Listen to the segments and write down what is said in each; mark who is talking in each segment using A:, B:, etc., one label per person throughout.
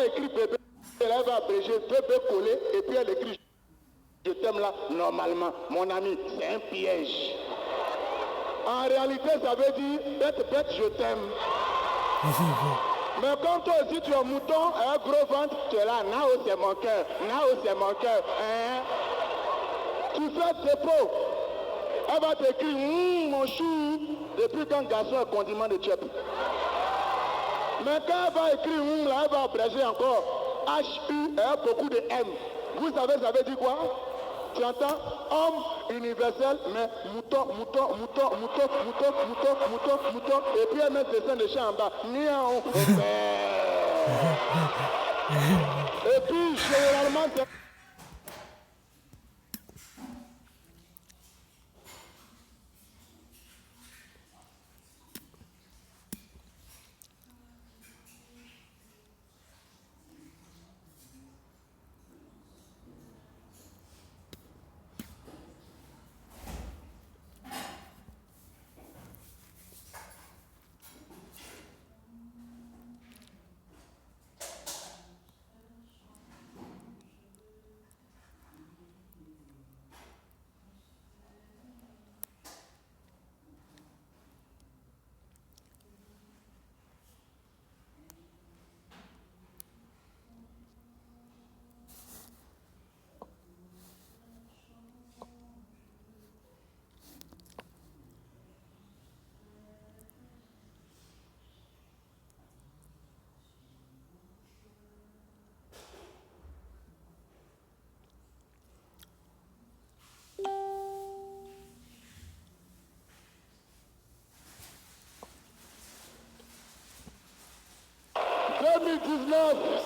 A: va écrire bébé, elle va abréger bébé collé, et puis elle écrit je t'aime là, normalement. Mon ami, c'est un piège. En réalité, ça veut dire bête, bête, je t'aime. Mais quand toi aussi tu es un mouton, un gros ventre, tu es là, Nao c'est mon cœur, Nao c'est mon cœur. Hein? Tu fais tes pots. Elle va t'écrire, mon chou, depuis quand garçon est condiment de tchèp. Mais quand elle va écrire, là, elle va abréger encore. H-U, et beaucoup de M. Vous savez, ça veut dire quoi? Tu entends? Homme universel, mais mouton, mouton, mouton, mouton, mouton, mouton, mouton, mouton. Et puis elle met des scènes de chien en bas. Niaou. Et puis, généralement, c'est...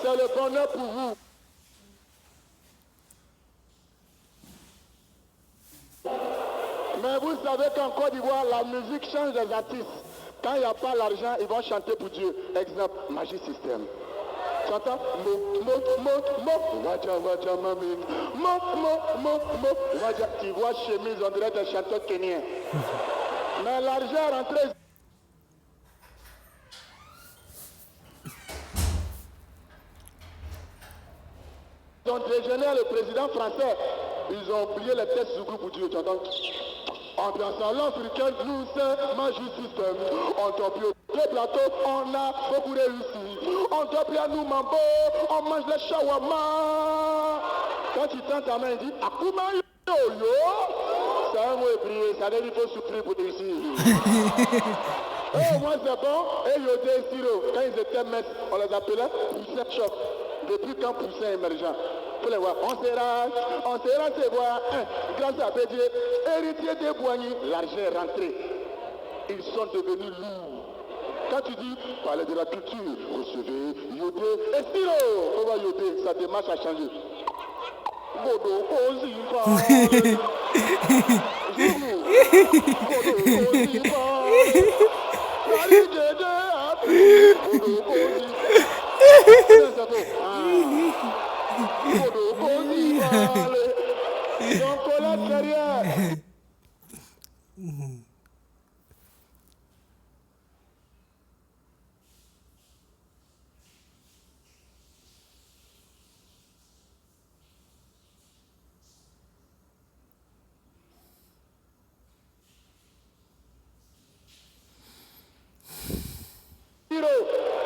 A: C'est le bonheur pour vous. Mais vous savez qu'en Côte d'Ivoire, la musique change des artistes. Quand il n'y a pas l'argent, ils vont chanter pour Dieu. Exemple, Magic System. Tu entends? Tu vois chemise, on dirait des chanteurs kenyans. Mais l'argent est rentré. Ils ont déjeuné le président français. Ils ont oublié les tests du groupe pour Dieu. Tu entends? Ambiance à l'africaine, nous c'est Magic System. On doit plus au plateau, on a beaucoup réussi. On doit plus à nous mambo, on mange les shawarma. Quand tu tends ta main, il dit Akuma yo yo. C'est un mot ébrié, ça veut dire qu'il faut souffrir pour réussir. Oh, moi c'est bon. Et Yodé et Siro, quand ils étaient maîtres, on les appelait Poussin Choc. Depuis quand Poussin émergent? Pour les voir, on sera ses voix, grâce à Bédier, héritier des Boigny, l'argent est rentré. Ils sont devenus lourds. Quand tu dis, parlez de la culture, recevez Yodé et Siro. On va Yodé, sa démarche a changé. Bodo Koziva.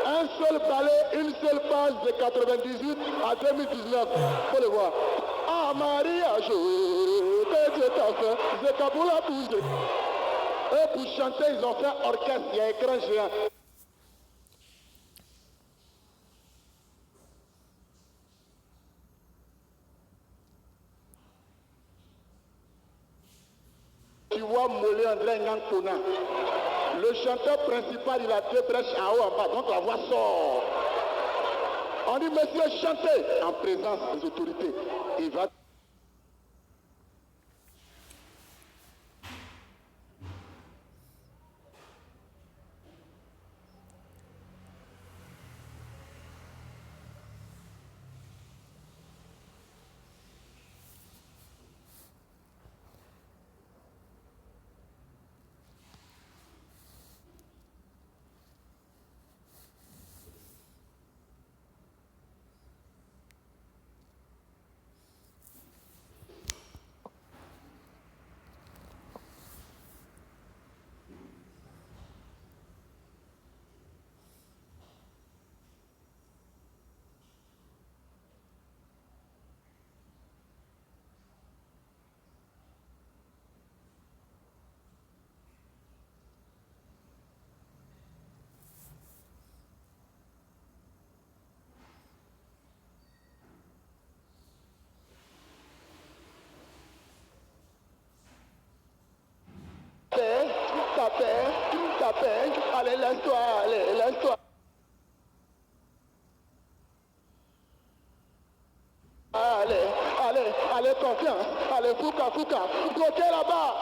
A: Un seul balai, une seule page de 98 à 2019. Faut le voir. Ah Maria, je Dieu t'a fait, c'est Kaboula bougé. Et pour chanter, ils ont fait orchestre, il y a écran géant. Tu vois Molé André Ngankona. Le chanteur principal, il a deux brèches en haut, en bas, donc la voix sort. On dit, monsieur, chantez en présence des autorités. Il va... la peine. Allez, laisse-toi, allez, laisse-toi. Allez, allez, allez, confiance. Allez, Fouca, Fouca. Bloquez là-bas.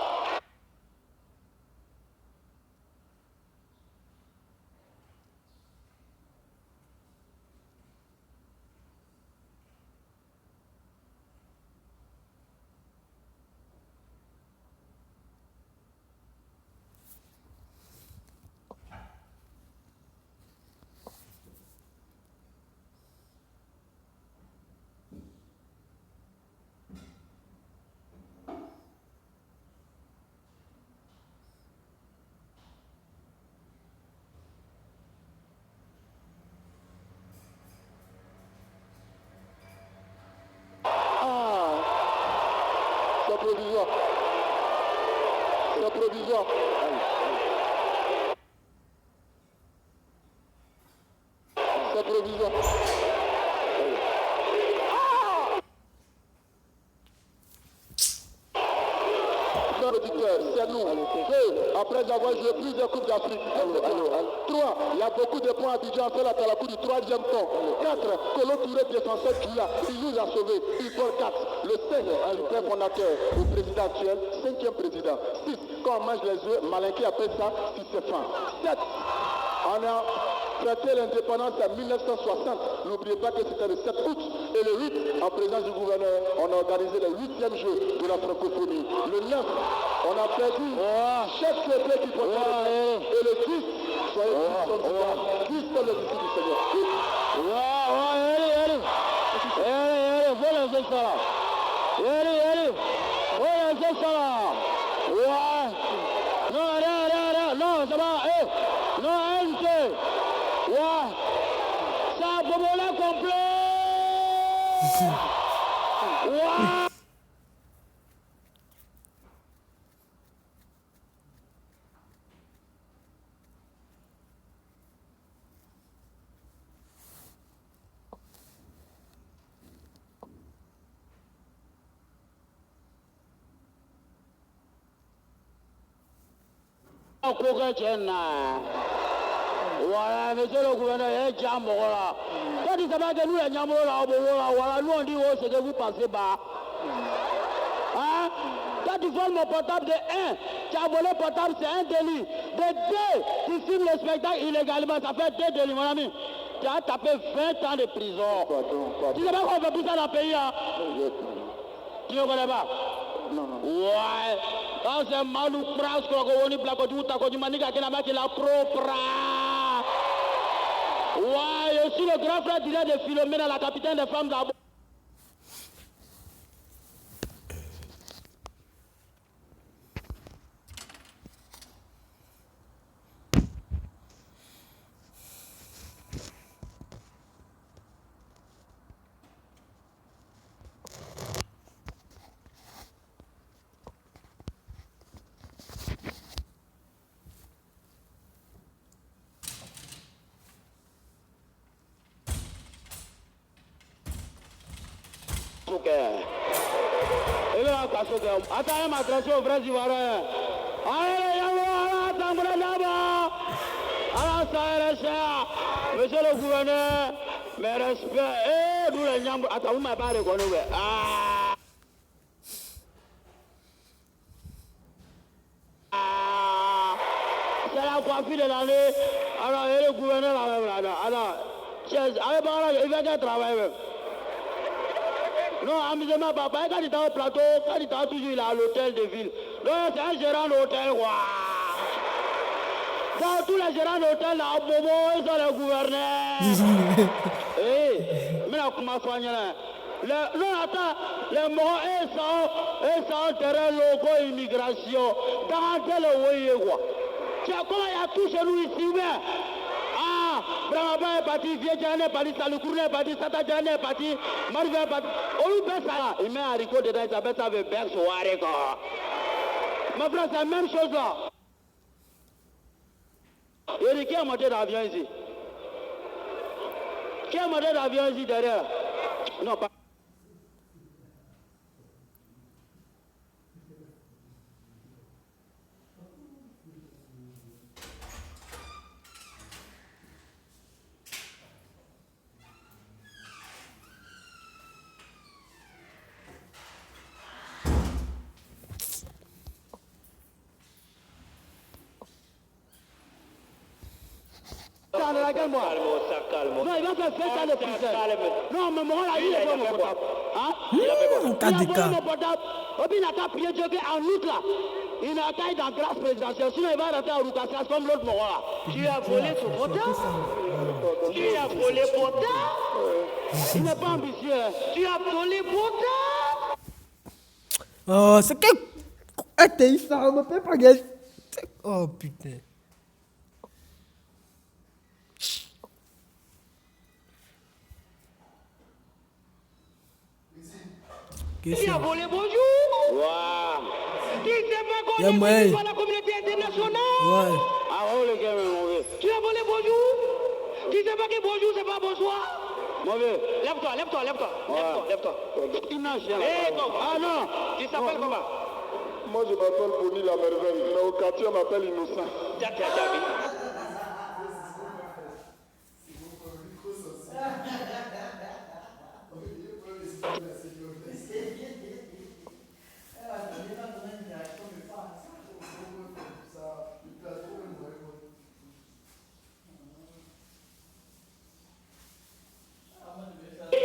A: C'est provisoire. C'est provisoire. C'est provisoire. C'est nous. Deux, après avoir joué plusieurs Coupes d'Afrique. 3, il y a beaucoup de points à Abidjan, fait la Talakou du 3e temps. 4, Kolo Touré, défenseur qui là, il nous a sauvés. Il prend 4. Le 5, le père fondateur, le président actuel, 5e président. 6, quand on mange les œufs, Malinké appelle ça si c'est fin. 7, on a fêté l'indépendance en 1960. N'oubliez pas que c'était le 7 août. Et le 8, en présence du gouverneur, on a organisé le 8e jeu de la francophonie. Le 9, on a perdu chaque côté qui portait et le 10, soyez tous sont le disciple du Seigneur.
B: Non, ça va, non, ça bobola complet. Voilà, monsieur le gouverneur, il y a un là. Quand il s'appelle que nous, il y a un voilà, nous on dit, oh, c'est que vous pensez bas. Hein? Quand tu voles mon portable de 1, tu as volé le portable, c'est un délit. De 2, tu filmes le spectacle illégalement, ça fait 2 délits, mon ami. Tu as tapé 20 ans de prison. Tu sais pas qu'on fait tout ça dans le pays, hein? Tu ne connais pas? Non. Ouais. Quand c'est malou pras, qu'on y plaque, tu t'as connu maniga qui n'a pas la propre. Ouais, je suis le grand frère de Philomène, la capitaine des femmes d'abord. Et là, attends, ma trace au vrai Ivoirien. Allez, attends, là-bas. Alors, ça est, cher. Monsieur le gouverneur, mes respects. Eh, nous les gens. Attends, vous m'avez pas reconnu. C'est la coiffure de l'année. Alors, et le gouverneur, alors, il va bien travailler. Non, amusement, papa, quand il était au plateau, quand il était toujours là à l'hôtel de ville. Non, c'est un gérant d'hôtel, quoi. Dans tous les gérants d'hôtel, là, au Bobo, ils sont les gouverneurs. Mais là, comment soigner là? Non, attends, les morts, ils sont terrain locaux, immigration. Dans tel voyez, quoi. Tu vois comment il y a tout chez nous ici, bien? Ah, Brahma est parti, Vietnam est parti, Salukourou est parti, Satadjan est parti, Marva est parti. On lui fait ça. Il met un haricot dedans, il s'appelle ça le berce ou haricot. Ma frère, c'est la même chose là. Et qui a monté d'avion ici? Qui a monté d'avion ici derrière? Non, pas. Ça ne regarde moi.
C: Calme.
B: Non, il va faire 20 ans de prison. Non, mais moi, là, il est pas mon portable. Hein?
D: Il a fait quoi?
B: Il a volé mon portable. Et puis, il n'a qu'à prier Dieu qu'en août, là, il n'a qu'à être dans grâce présidentielle. Sinon, il va rentrer en Roukassas comme l'autre mort, là. Tu as volé son portable? Tu as volé portable? Il n'est pas ambitieux. Tu as volé portable?
D: Oh, c'est que. Attends, ça me fait pas gagner. Oh putain.
B: Tu as volé bonjour?
C: Waouh.
B: Tu sais pas qu'on
D: Y'a
B: est
D: moyen.
B: venu par la communauté internationale?
D: Ouais.
C: Ah, oh, le gars, mon vieux.
B: Tu as volé bonjour? Tu sais pas que bonjour, c'est pas bonsoir?
C: Mon vieux.
B: Lève-toi.
C: Il n'a jamais.
B: Eh, bon. Ah non. Tu s'appelles comment?
A: Moi, je m'appelle Boni la merveille, mais au quartier, on m'appelle Innocent.
B: Tiens.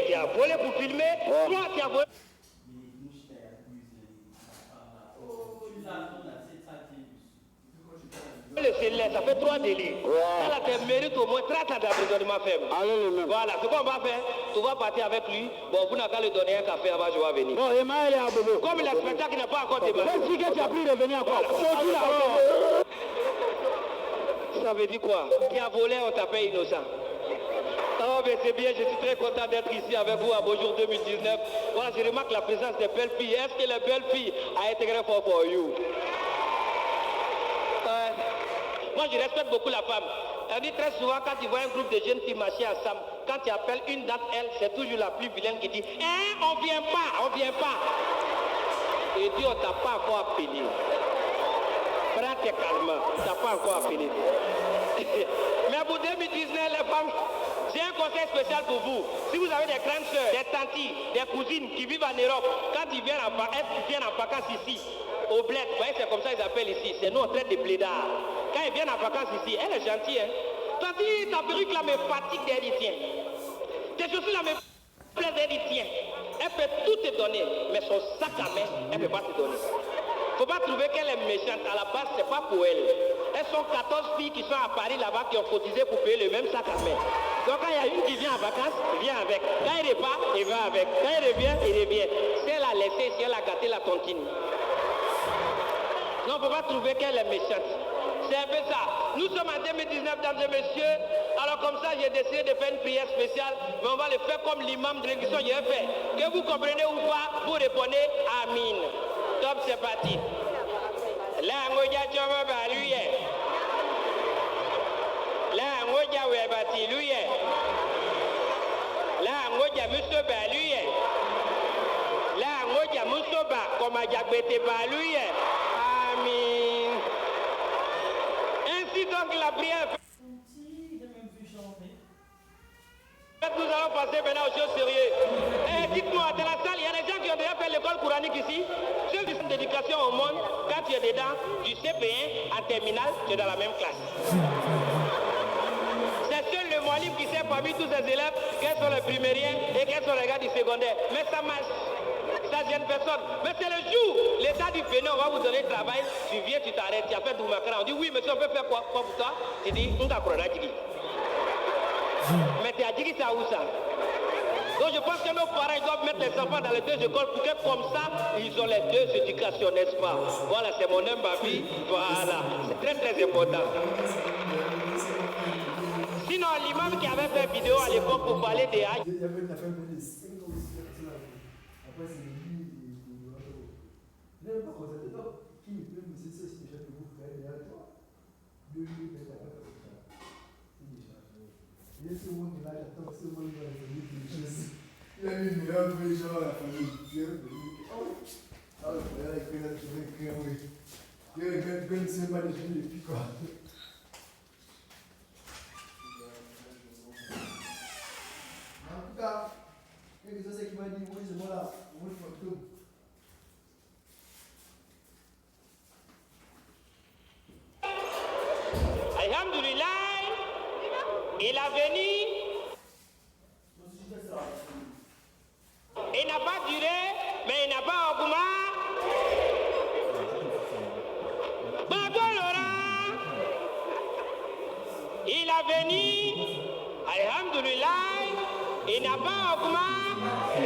B: Tu as volé pour filmer? Toi, tu as volé. Le cellulaire, ça fait 3 délits. Ça, là, tu mérites au moins 30 ans d'emprisonnement ferme.
C: Allez, le même.
B: Voilà, ce qu'on va faire, tu vas partir avec lui. Bon, vous n'avez qu'à lui donner un café avant, je vais venir. Bon, Emma, elle est à Bobo. Comme le spectacle n'est pas encore démarré. Même si tu as pu revenir encore. Ça veut dire quoi? Qui a volé, on t'appelle innocent. Oh, mais c'est bien, je suis très content d'être ici avec vous à Bonjour 2019. Voilà, je remarque la présence des belles filles. Est-ce que les belles filles a été très fort pour you? Moi, je respecte beaucoup la femme. Elle dit très souvent, quand tu vois un groupe de jeunes filles marcher ensemble, quand tu appelles une d'entre elles, c'est toujours la plus vilaine qui dit « Hein, on vient pas. » Et dit « On t'a pas encore appelé. » Prends tes calmes, on t'a pas encore appelé. Mais pour 2019, les femmes, j'ai un conseil spécial pour vous. Si vous avez des grandes sœurs, des tanties, des cousines qui vivent en Europe, quand ils viennent en vacances ici, au bled, vous voyez, c'est comme ça qu'ils appellent ici. C'est nous, on traite de blédards. Quand ils viennent en vacances ici, elle est gentille, hein. Tantie, ta perruque là me fatigue d'Haïtien. Tes chaussures là me plaisent d'Haïtien. Elle peut tout te donner, mais son sac à main, elle ne peut pas te donner. Faut pas trouver qu'elle est méchante. À la base, c'est pas pour elle. Elles sont 14 filles qui sont à Paris là-bas qui ont cotisé pour payer le même sac à main. Donc quand il y a une qui vient en vacances, vient avec. Quand il repart, il va avec. Quand il revient, il revient. Si elle a laissé, si elle a gâté la tontine. Non, faut pas trouver qu'elle est méchante. C'est un peu ça. Nous sommes en 2019, mesdames et messieurs. Alors comme ça, j'ai décidé de faire une prière spéciale, mais on va le faire comme l'imam de l'émission j'ai fait. Que vous comprenez ou pas, vous répondez Amin. Top, c'est parti. La ngoja choma baluye. La ngoja webati luye. La ngoja muso baluye. La ngoja muso ba koma jagbete baluye. Amin. Ainsi donc la prière. Nous allons passer maintenant aux choses sérieuses. Dites-moi, dans la salle, il y a des gens qui ont déjà fait l'école coranique ici. Ceux du centre d'éducation au monde, quand tu es dedans, du CP1 en terminale, tu es dans la même classe. C'est seul le molim qui sait parmi tous ses élèves quels sont les primériens et quels sont les gars du secondaire. Mais ça marche. Ça gêne personne. Mais c'est le jour, l'État du Bénin, on va vous donner le travail. Tu viens, tu t'arrêtes, tu as fait Doumakara. On dit oui, monsieur, on peut faire quoi pour toi? Tu dis, on t'a pris mais tu as dit que c'est où ça? Donc je pense que nos parents ils doivent mettre les enfants dans les deux écoles pour que comme ça, ils ont les deux éducations, n'est-ce pas? Voilà, c'est mon humble avis. Voilà, c'est très très important. Sinon, l'imam qui avait fait vidéo à l'époque pour parler des Hajj.
E: Il a mis une meilleure gens à la famille. Ah, il a écrit là, tu veux écrire, oui. Il a écrit une semaine et puis quoi. En tout cas, il y a des gens qui m'ont dit, oui, c'est moi là, on va le fantôme.
B: Alhamdulillah,
F: Il a venu. Il n'a pas duré, mais il n'a pas augmenté. Pardon Laurent. Il a venu. Alhamdulillah. Il n'a pas augmenté.